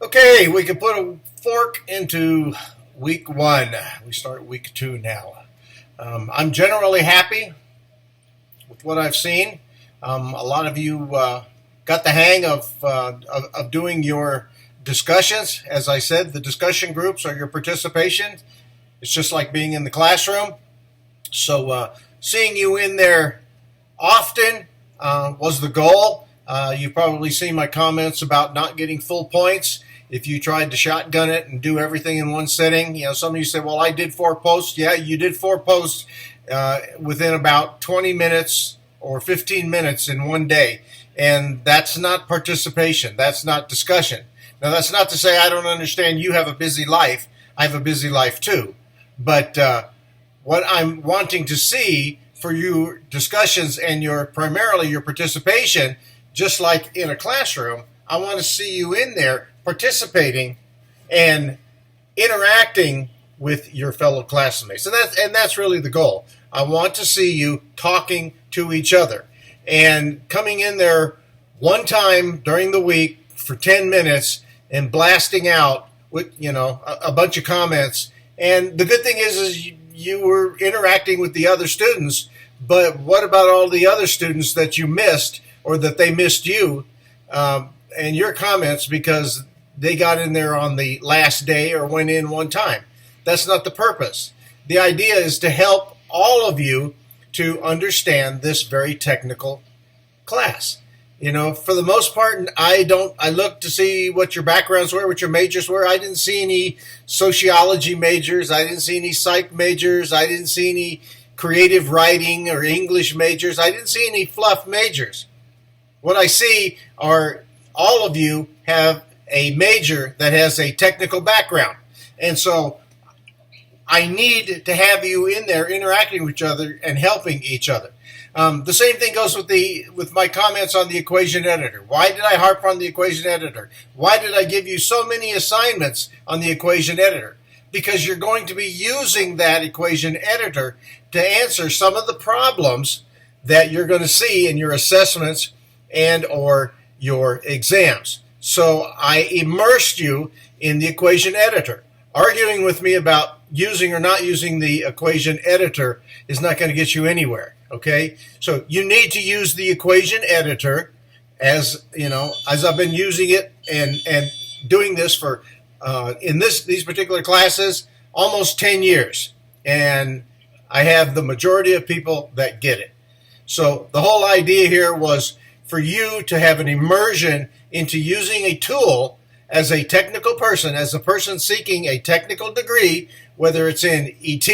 Okay, we can put a fork into week one. We start week two now. I'm generally happy with what I've seen. A lot of you got the hang of doing your discussions. As I said, the discussion groups are your participation. It's just like being in the classroom. So seeing you in there often was the goal. You've probably seen my comments about not getting full points if you tried to shotgun it and do everything in one sitting. Some of you said, well, I did 4 posts. Yeah, you did 4 posts within about 20 minutes or 15 minutes in one day. And that's not participation. That's not discussion. Now, that's not to say I don't understand you have a busy life. I have a busy life too. But what I'm wanting to see for your discussions and primarily your participation, just like in a classroom, I want to see you in there participating and interacting with your fellow classmates. And that's really the goal. I want to see you talking to each other and coming in there one time during the week for 10 minutes and blasting out with, a bunch of comments. And the good thing is you were interacting with the other students, but what about all the other students that you missed or that they missed you and your comments because they got in there on the last day or went in one time? That's not the purpose. The idea is to help all of you to understand this very technical class. For the most part, I looked to see what your backgrounds were, what your majors were. I didn't see any sociology majors. I didn't see any psych majors. I didn't see any creative writing or English majors. I didn't see any fluff majors. What I see are all of you have a major that has a technical background. And so I need to have you in there interacting with each other and helping each other. The same thing goes with my comments on the equation editor. Why did I harp on the equation editor? Why did I give you so many assignments on the equation editor? Because you're going to be using that equation editor to answer some of the problems that you're going to see in your assessments and or your exams. So I immersed you in the equation editor. Arguing with me about using or not using the equation editor is not going to get you anywhere. Okay, so you need to use the equation editor as I've been using it and doing this for in these particular classes almost 10 years, and I have the majority of people that get it. So the whole idea here was for you to have an immersion into using a tool as a technical person, as a person seeking a technical degree, whether it's in ET,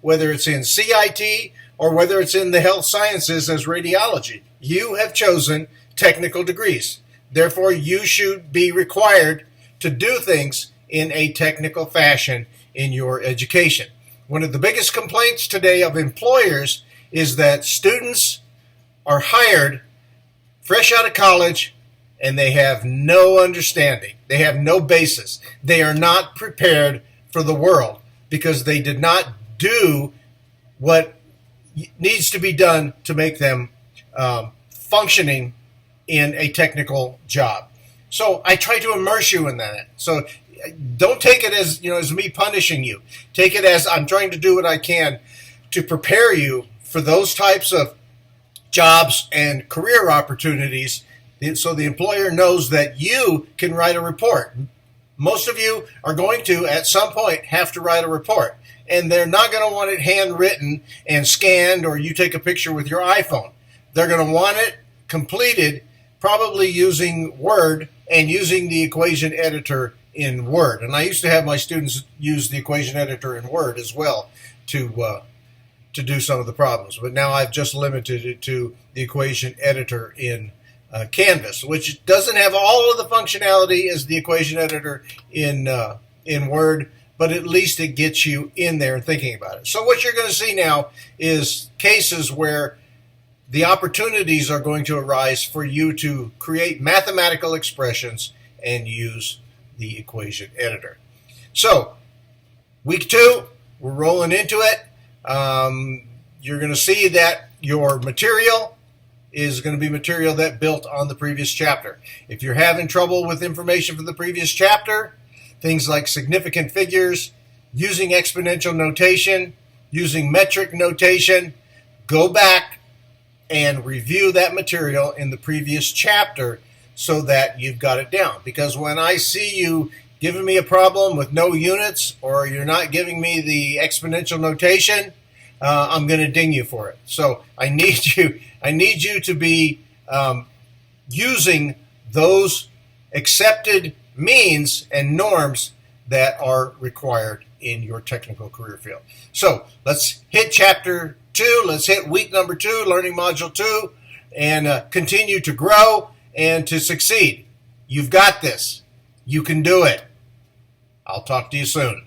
whether it's in CIT, or whether it's in the health sciences as radiology. You have chosen technical degrees. Therefore, you should be required to do things in a technical fashion in your education. One of the biggest complaints today of employers is that students are hired fresh out of college and they have no understanding. They have no basis. They are not prepared for the world because they did not do what needs to be done to make them functioning in a technical job. So I try to immerse you in that. So don't take it as me punishing you. Take it as I'm trying to do what I can to prepare you for those types of jobs and career opportunities so the employer knows that you can write a report. Most of you are going to, at some point, have to write a report. And they're not going to want it handwritten and scanned or you take a picture with your iPhone. They're going to want it completed probably using Word and using the equation editor in Word. And I used to have my students use the equation editor in Word as well to do some of the problems. But now I've just limited it to the equation editor in Canvas, which doesn't have all of the functionality as the equation editor in Word, but at least it gets you in there and thinking about it. So what you're going to see now is cases where the opportunities are going to arise for you to create mathematical expressions and use the equation editor. So week 2, we're rolling into it. You're going to see that your material is going to be material that built on the previous chapter. If you're having trouble with information from the previous chapter, things like significant figures, using exponential notation, using metric notation, go back and review that material in the previous chapter so that you've got it down. Because when I see you giving me a problem with no units, or you're not giving me the exponential notation, I'm going to ding you for it. So I need you to be using those accepted means and norms that are required in your technical career field. So let's hit chapter 2. Let's hit week number 2, learning module 2, and continue to grow and to succeed. You've got this. You can do it. I'll talk to you soon.